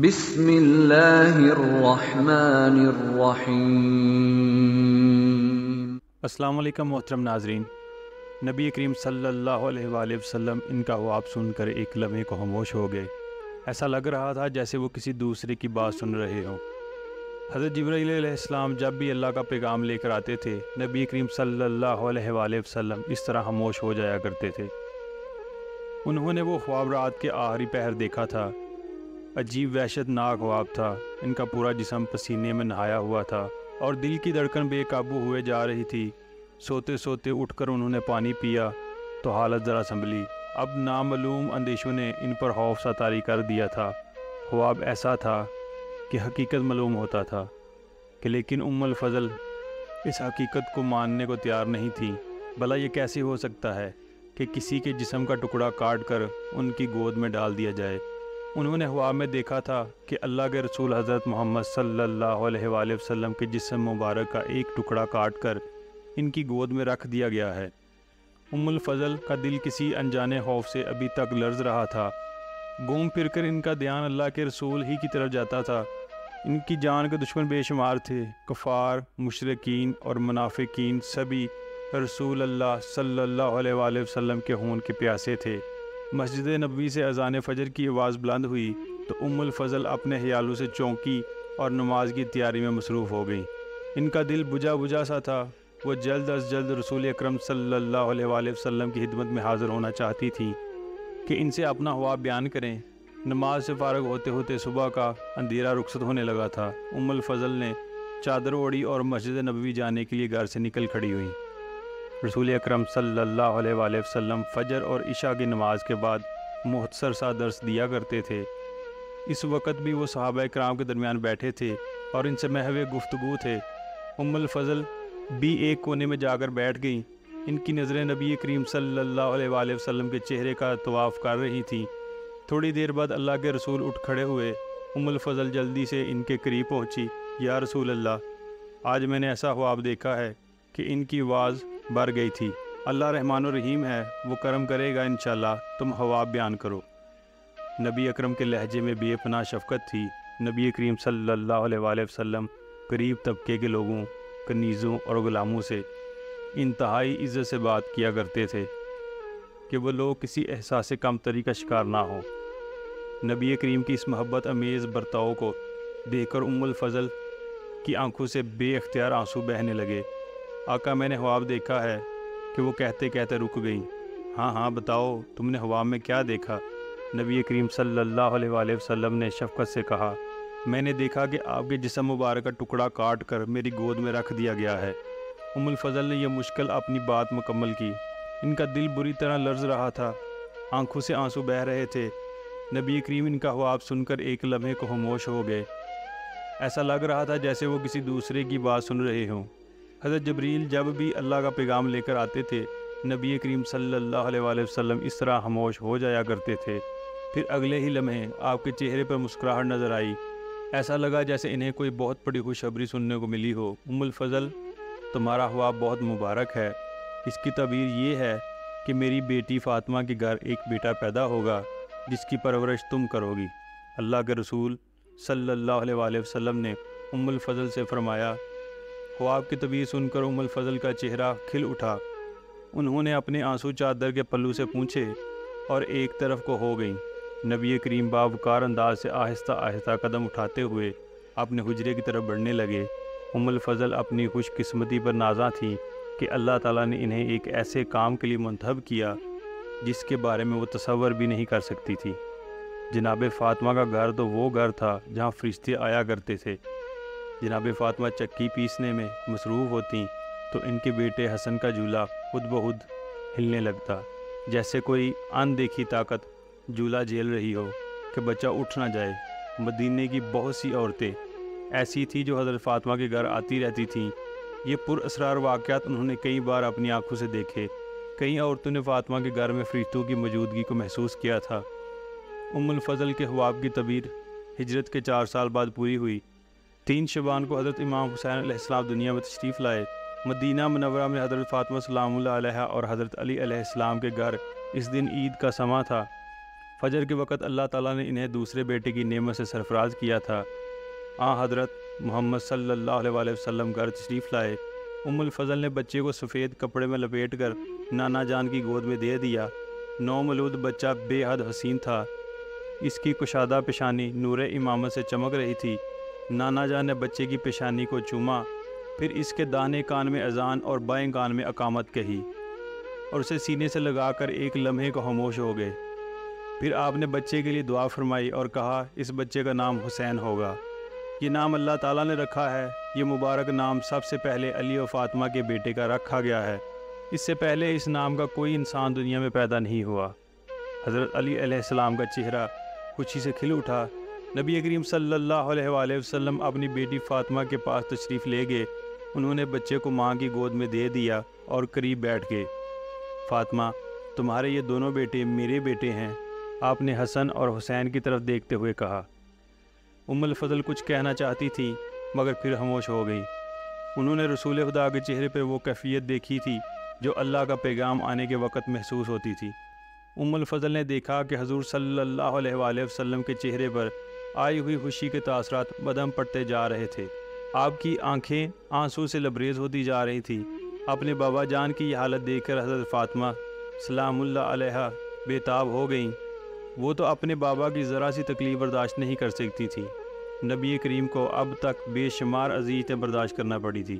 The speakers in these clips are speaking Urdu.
بسم اللہ الرحمن الرحیم۔ السلام علیکم محترم ناظرین، نبی کریم صلی اللہ علیہ وآلہ وسلم ان کا خواب سن کر ایک لمحے کو خاموش ہو گئے۔ ایسا لگ رہا تھا جیسے وہ کسی دوسرے کی بات سن رہے ہوں۔ حضرت جبرائیل علیہ السلام جب بھی اللہ کا پیغام لے کر آتے تھے، نبی کریم صلی اللہ علیہ وآلہ وسلم اس طرح خاموش ہو جایا کرتے تھے۔ انہوں نے وہ خواب رات کے آخری پہر دیکھا تھا۔ عجیب وحشت ناک خواب تھا۔ ان کا پورا جسم پسینے میں نہایا ہوا تھا اور دل کی دھڑکن بے قابو ہوئے جا رہی تھی۔ سوتے سوتے اٹھ کر انہوں نے پانی پیا تو حالت ذرا سنبھلی۔ اب نامعلوم اندیشوں نے ان پر خوف سا طاری کر دیا تھا۔ خواب ایسا تھا کہ حقیقت معلوم ہوتا تھا کہ لیکن الفضل اس حقیقت کو ماننے کو تیار نہیں تھی۔ بھلا یہ کیسے ہو سکتا ہے کہ کسی کے جسم کا ٹکڑا کاٹ کر ان کی گود میں ڈال دیا جائے؟ انہوں نے خواب میں دیکھا تھا کہ اللہ کے رسول حضرت محمد صلی اللہ علیہ وآلہ وسلم کے جسم مبارک کا ایک ٹکڑا کاٹ کر ان کی گود میں رکھ دیا گیا ہے۔ الفضل کا دل کسی انجانے خوف سے ابھی تک لرز رہا تھا۔ گھوم پھر کر ان کا دھیان اللہ کے رسول ہی کی طرف جاتا تھا۔ ان کی جان کے دشمن بے شمار تھے۔ کفار، مشرکین اور منافقین سبھی رسول اللہ صلی اللہ علیہ وآلہ وسلم کے خون کے پیاسے تھے۔ مسجد نبوی سے اذان فجر کی آواز بلند ہوئی تو الفضل اپنے خیالوں سے چونکی اور نماز کی تیاری میں مصروف ہو گئیں۔ ان کا دل بجھا بجھا سا تھا۔ وہ جلد از جلد رسول اکرم صلی اللہ علیہ وآلہ وسلم کی خدمت میں حاضر ہونا چاہتی تھیں کہ ان سے اپنا خواب بیان کریں۔ نماز سے فارغ ہوتے ہوتے صبح کا اندھیرا رخصت ہونے لگا تھا۔ الفضل نے چادر اوڑھی اور مسجد نبوی جانے کے لیے گھر سے نکل کھڑی ہوئیں۔ رسول اکرم صلی اللہ علیہ وآلہ وسلم فجر اور عشاء کی نماز کے بعد مختصر سا درس دیا کرتے تھے۔ اس وقت بھی وہ صحابہ کرام کے درمیان بیٹھے تھے اور ان سے محو گفتگو تھے۔ الفضل بھی ایک کونے میں جا کر بیٹھ گئیں۔ ان کی نظریں نبی کریم صلی اللہ علیہ وآلہ وسلم کے چہرے کا طواف کر رہی تھیں۔ تھوڑی دیر بعد اللہ کے رسول اٹھ کھڑے ہوئے۔ الفضل جلدی سے ان کے قریب پہنچی۔ یا رسول اللہ، آج میں نے ایسا خواب دیکھا ہے کہ ان کی آواز بھر گئی تھی۔ اللہ رحمان و رحیم ہے، وہ کرم کرے گا انشاءاللہ، تم خواب بیان کرو۔ نبی اکرم کے لہجے میں بے پناہ شفقت تھی۔ نبی کریم صلی اللہ علیہ وآلہ وسلم غریب طبقے کے لوگوں، کنیزوں اور غلاموں سے انتہائی عزت سے بات کیا کرتے تھے کہ وہ لوگ کسی احساس کمتری کا شکار نہ ہوں۔ نبی کریم کی اس محبت امیز برتاؤ کو دیکھ کر الفضل کی آنکھوں سے بے اختیار آنسو بہنے لگے۔ آقا، میں نے خواب دیکھا ہے کہ وہ کہتے کہتے رک گئیں۔ ہاں بتاؤ، تم نے خواب میں کیا دیکھا؟ نبی کریم صلی اللہ علیہ وآلہ وسلم نے شفقت سے کہا، میں نے دیکھا کہ آپ کے جسم مبارک کا ٹکڑا کاٹ کر میری گود میں رکھ دیا گیا ہے۔ الفضل نے یہ مشکل اپنی بات مکمل کی۔ ان کا دل بری طرح لرز رہا تھا، آنکھوں سے آنسو بہہ رہے تھے۔ نبی کریم ان کا خواب سن کر ایک لمحے کو خاموش ہو گئے۔ ایسا لگ رہا تھا جیسے وہ کسی دوسرے کی بات سن رہے ہوں۔ حضرت جبریل جب بھی اللہ کا پیغام لے کر آتے تھے، نبی کریم صلی اللہ علیہ وآلہ وسلم اس طرح خاموش ہو جایا کرتے تھے۔ پھر اگلے ہی لمحے آپ کے چہرے پر مسکراہٹ نظر آئی۔ ایسا لگا جیسے انہیں کوئی بہت بڑی خوشخبری سننے کو ملی ہو۔ الفضل، تمہارا خواب بہت مبارک ہے۔ اس کی تعبیر یہ ہے کہ میری بیٹی فاطمہ کے گھر ایک بیٹا پیدا ہوگا جس کی پرورش تم کرو گی۔ اللہ کے رسول صلی اللہ علیہ وآلہ وسلم نے الفضل سے فرمایا۔ خواب کی تعبیر سن کر الفضل کا چہرہ کھل اٹھا۔ انہوں نے اپنے آنسو چادر کے پلو سے پونچھے اور ایک طرف کو ہو گئیں۔ نبی کریم باوقار انداز سے آہستہ آہستہ قدم اٹھاتے ہوئے اپنے حجرے کی طرف بڑھنے لگے۔ الفضل اپنی خوش قسمتی پر نازاں تھیں کہ اللہ تعالیٰ نے انہیں ایک ایسے کام کے لیے منتخب کیا جس کے بارے میں وہ تصور بھی نہیں کر سکتی تھی۔ جناب فاطمہ کا گھر تو وہ گھر تھا جہاں فرشتے آیا کرتے تھے۔ جناب فاطمہ چکی پیسنے میں مصروف ہوتیں تو ان کے بیٹے حسن کا جھولا خود بخود ہلنے لگتا، جیسے کوئی اندیکھی طاقت جھولا جھیل رہی ہو کہ بچہ اٹھ نہ جائے۔ مدینے کی بہت سی عورتیں ایسی تھیں جو حضرت فاطمہ کے گھر آتی رہتی تھیں۔ یہ پر اسرار واقعات انہوں نے کئی بار اپنی آنکھوں سے دیکھے۔ کئی عورتوں نے فاطمہ کے گھر میں فرشتوں کی موجودگی کو محسوس کیا تھا۔ الفضل کے خواب کی تعبیر ہجرت کے 4 سال بعد پوری ہوئی۔ 3 شعبان کو حضرت امام حسین علیہ السلام دنیا میں تشریف لائے۔ مدینہ منورہ میں حضرت فاطمہ سلام اللہ علیہا اور حضرت علی علیہ السلام کے گھر اس دن عید کا سماں تھا۔ فجر کے وقت اللہ تعالیٰ نے انہیں دوسرے بیٹے کی نعمت سے سرفراز کیا تھا۔ حضرت محمد صلی اللہ علیہ وآلہ وسلم گھر تشریف لائے۔ الفضل نے بچے کو سفید کپڑے میں لپیٹ کر نانا جان کی گود میں دے دیا۔ نومولود بچہ بے حد حسین تھا۔ اس کی کشادہ پیشانی نور امامت سے چمک رہی تھی۔ نانا جان نے بچے کی پیشانی کو چوما، پھر اس کے داہنے کان میں اذان اور بائیں کان میں اقامت کہی اور اسے سینے سے لگا کر ایک لمحے کو خاموش ہو گئے۔ پھر آپ نے بچے کے لیے دعا فرمائی اور کہا اس بچے کا نام حسین ہوگا۔ یہ نام اللہ تعالیٰ نے رکھا ہے۔ یہ مبارک نام سب سے پہلے علی و فاطمہ کے بیٹے کا رکھا گیا ہے۔ اس سے پہلے اس نام کا کوئی انسان دنیا میں پیدا نہیں ہوا۔ حضرت علی علیہ السلام کا چہرہ خوشی سے کھل اٹھا۔ نبی کریم صلی اللہ علیہ وآلہ وسلم اپنی بیٹی فاطمہ کے پاس تشریف لے گئے۔ انہوں نے بچے کو ماں کی گود میں دے دیا اور قریب بیٹھ گئے۔ فاطمہ، تمہارے یہ دونوں بیٹے میرے بیٹے ہیں، آپ نے حسن اور حسین کی طرف دیکھتے ہوئے کہا۔ الفضل کچھ کہنا چاہتی تھی مگر پھر خاموش ہو گئی۔ انہوں نے رسول خدا کے چہرے پر وہ کیفیت دیکھی تھی جو اللہ کا پیغام آنے کے وقت محسوس ہوتی تھی۔ الفضل نے دیکھا کہ حضور صلی اللہ علیہ وآلہ وسلم کے چہرے پر آئی ہوئی خوشی کے تاثرات بدہم پڑتے جا رہے تھے۔ آپ کی آنکھیں آنسو سے لبریز ہوتی جا رہی تھیں۔ اپنے بابا جان کی یہ حالت دیکھ کر حضرت فاطمہ سلام اللہ علیہا بے تاب ہو گئیں۔ وہ تو اپنے بابا کی ذرا سی تکلیف برداشت نہیں کر سکتی تھی۔ نبی کریم کو اب تک بے شمار اذیتیں برداشت کرنا پڑی تھی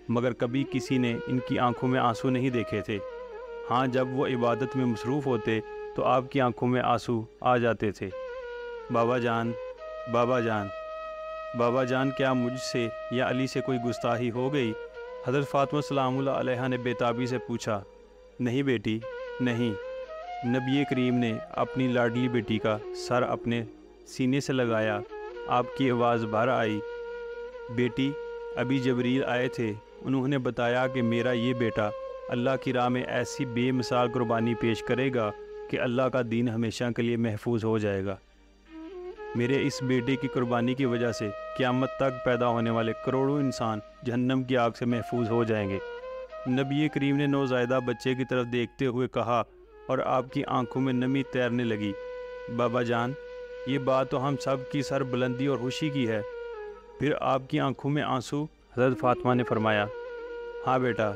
مگر کبھی کسی نے ان کی آنکھوں میں آنسو نہیں دیکھے تھے۔ ہاں، جب وہ عبادت میں مصروف ہوتے تو آپ کی آنکھوں میں آنسو آ جاتے تھے۔ بابا جان، بابا جان، بابا جان، کیا مجھ سے یا علی سے کوئی گستاخی ہو گئی؟ حضرت فاطمہ سلام اللہ علیہا نے بے تابی سے پوچھا۔ نہیں بیٹی، نہیں۔ نبی کریم نے اپنی لاڈلی بیٹی کا سر اپنے سینے سے لگایا۔ آپ کی آواز باہر آئی۔ بیٹی، ابھی جبریل آئے تھے، انہوں نے بتایا کہ میرا یہ بیٹا اللہ کی راہ میں ایسی بے مثال قربانی پیش کرے گا کہ اللہ کا دین ہمیشہ کے لیے محفوظ ہو جائے گا۔ میرے اس بیٹے کی قربانی کی وجہ سے قیامت تک پیدا ہونے والے کروڑوں انسان جہنم کی آگ سے محفوظ ہو جائیں گے۔ نبی کریم نے نوزائیدہ بچے کی طرف دیکھتے ہوئے کہا اور آپ کی آنکھوں میں نمی تیرنے لگی۔ بابا جان، یہ بات تو ہم سب کی سر بلندی اور خوشی کی ہے، پھر آپ کی آنکھوں میں آنسو؟ حضرت فاطمہ نے فرمایا، ہاں بیٹا،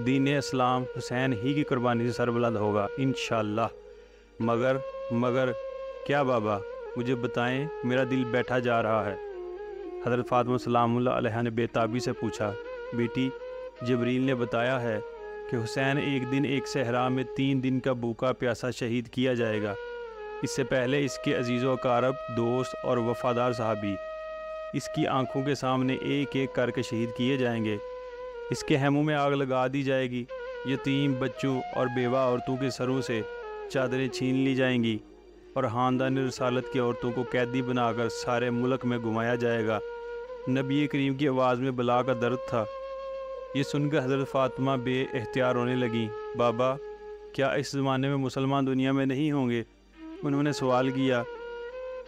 دین اسلام حسین ہی کی قربانی سے سربلند ہوگا انشاءاللہ۔ مگر کیا بابا؟ مجھے بتائیں، میرا دل بیٹھا جا رہا ہے۔ حضرت فاطمہ سلام اللہ علیہ نے بے تابی سے پوچھا۔ بیٹی، جبریل نے بتایا ہے کہ حسین ایک دن ایک صحرا میں 3 دن کا بھوکا پیاسا شہید کیا جائے گا۔ اس سے پہلے اس کے عزیز و اقارب، دوست اور وفادار صحابی اس کی آنکھوں کے سامنے ایک ایک کر کے شہید کیے جائیں گے۔ اس کے خیموں میں آگ لگا دی جائے گی۔ یتیم بچوں اور بیوہ عورتوں کے سروں سے چادریں چھین لی جائیں گی اور خاندان رسالت کی عورتوں کو قیدی بنا کر سارے ملک میں گھمایا جائے گا۔ نبی کریم کی آواز میں بلا کا درد تھا۔ یہ سن کر حضرت فاطمہ بے اختیار رونے لگیں۔ بابا، کیا اس زمانے میں مسلمان دنیا میں نہیں ہوں گے؟ انہوں نے سوال کیا۔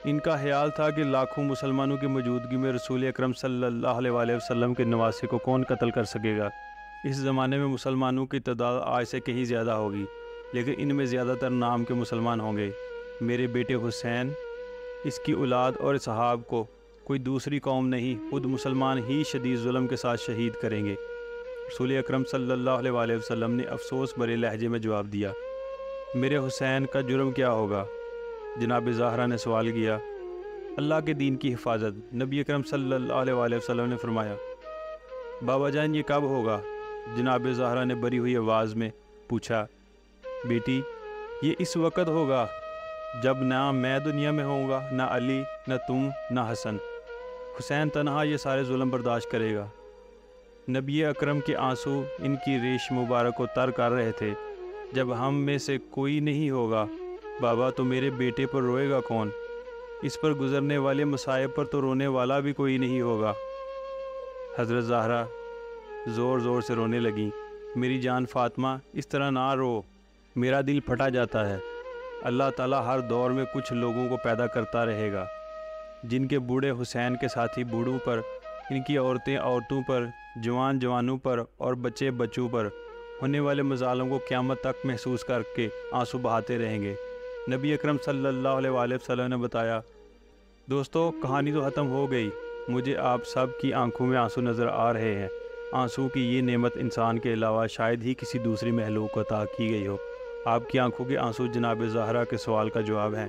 ان کا خیال تھا کہ لاکھوں مسلمانوں کی موجودگی میں رسول اکرم صلی اللہ علیہ وآلہ وسلم کے نواسے کو کون قتل کر سکے گا؟ اس زمانے میں مسلمانوں کی تعداد آج سے کہیں زیادہ ہوگی، لیکن ان میں زیادہ تر نام کے مسلمان ہوں گے۔ میرے بیٹے حسین، اس کی اولاد اور اصحاب کو کوئی دوسری قوم نہیں، خود مسلمان ہی شدید ظلم کے ساتھ شہید کریں گے۔ رسول اکرم صلی اللہ علیہ وآلہ وسلم نے افسوس بھرے لہجے میں جواب دیا۔ میرے حسین کا جرم کیا ہوگا؟ جناب زہرا نے سوال کیا۔ اللہ کے دین کی حفاظت۔ نبی اکرم صلی اللہ علیہ وآلہ وسلم نے فرمایا۔ بابا جان، یہ کب ہوگا؟ جناب زہرا نے بری ہوئی آواز میں پوچھا۔ بیٹی، یہ اس وقت ہوگا جب نہ میں دنیا میں ہوں گا، نہ علی، نہ تم، نہ حسن۔ حسین تنہا یہ سارے ظلم برداشت کرے گا۔ نبی اکرم کے آنسو ان کی ریش مبارک کو تر کر رہے تھے۔ جب ہم میں سے کوئی نہیں ہوگا بابا، تو میرے بیٹے پر روئے گا کون؟ اس پر گزرنے والے مصائب پر تو رونے والا بھی کوئی نہیں ہوگا۔ حضرت زہرا زور زور سے رونے لگیں۔ میری جان فاطمہ، اس طرح نہ رو، میرا دل پھٹا جاتا ہے۔ اللہ تعالیٰ ہر دور میں کچھ لوگوں کو پیدا کرتا رہے گا جن کے بوڑھے حسین کے ساتھی بوڑھوں پر، ان کی عورتیں عورتوں پر، جوان جوانوں پر اور بچے بچوں پر ہونے والے مظالم کو قیامت تک محسوس کر کے آنسو بہاتے رہیں گے۔ نبی اکرم صلی اللہ علیہ وآلہ وسلم نے بتایا، دوستو کہانی تو ختم ہو گئی، مجھے آپ سب کی آنکھوں میں آنسو نظر آ رہے ہیں۔ آنسو کی یہ نعمت انسان کے علاوہ شاید ہی کسی دوسری مخلوق کو عطا کی گئی ہو۔ آپ کی آنکھوں کے آنسو جناب زہرا کے سوال کا جواب ہیں۔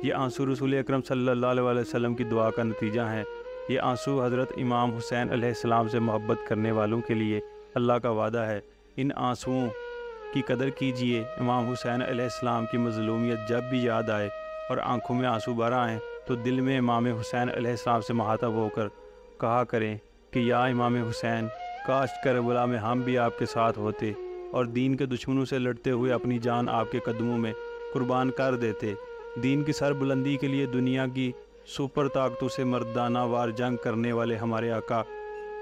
یہ آنسو رسول اکرم صلی اللہ علیہ وآلہ وسلم کی دعا کا نتیجہ ہیں۔ یہ آنسو حضرت امام حسین علیہ السلام سے محبت کرنے والوں کے لیے اللہ کا وعدہ ہے۔ ان آنسوؤں کی قدر کیجئے۔ امام حسین علیہ السلام کی مظلومیت جب بھی یاد آئے اور آنکھوں میں آنسو بھر آئیں تو دل میں امام حسین علیہ السلام سے مخاطب ہو کر کہا کریں کہ یا امام حسین، کاش کربلا میں ہم بھی آپ کے ساتھ ہوتے اور دین کے دشمنوں سے لڑتے ہوئے اپنی جان آپ کے قدموں میں قربان کر دیتے۔ دین کی سر بلندی کے لیے دنیا کی سپر طاقتوں سے مردانہ وار جنگ کرنے والے ہمارے آقا،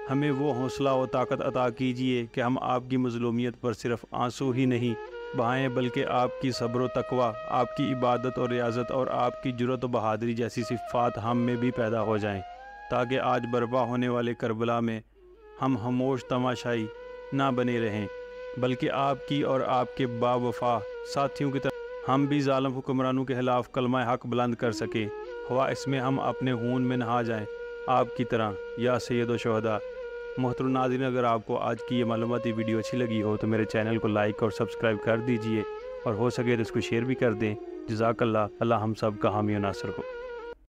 ہمیں وہ حوصلہ و طاقت عطا کیجئے کہ ہم آپ کی مظلومیت پر صرف آنسو ہی نہیں بہائیں بلکہ آپ کی صبر و تقوی، آپ کی عبادت اور ریاضت اور آپ کی جرأت و بہادری جیسی صفات ہم میں بھی پیدا ہو جائیں، تاکہ آج برپا ہونے والے کربلا میں ہم خاموش تماشائی نہ بنے رہیں، بلکہ آپ کی اور آپ کے با وفا ساتھیوں کی طرح ہم بھی ظالم حکمرانوں کے خلاف کلمہ حق بلند کر سکیں، ہوا اس میں ہم اپنے خون میں نہا جائیں آپ کی طرح یا سید و شہداء۔ محترم ناظرین، اگر آپ کو آج کی یہ معلوماتی ویڈیو اچھی لگی ہو تو میرے چینل کو لائک اور سبسکرائب کر دیجئے، اور ہو سکے تو اس کو شیئر بھی کر دیں۔ جزاک اللہ، اللہ ہم سب کا حامی و ناصر ہو۔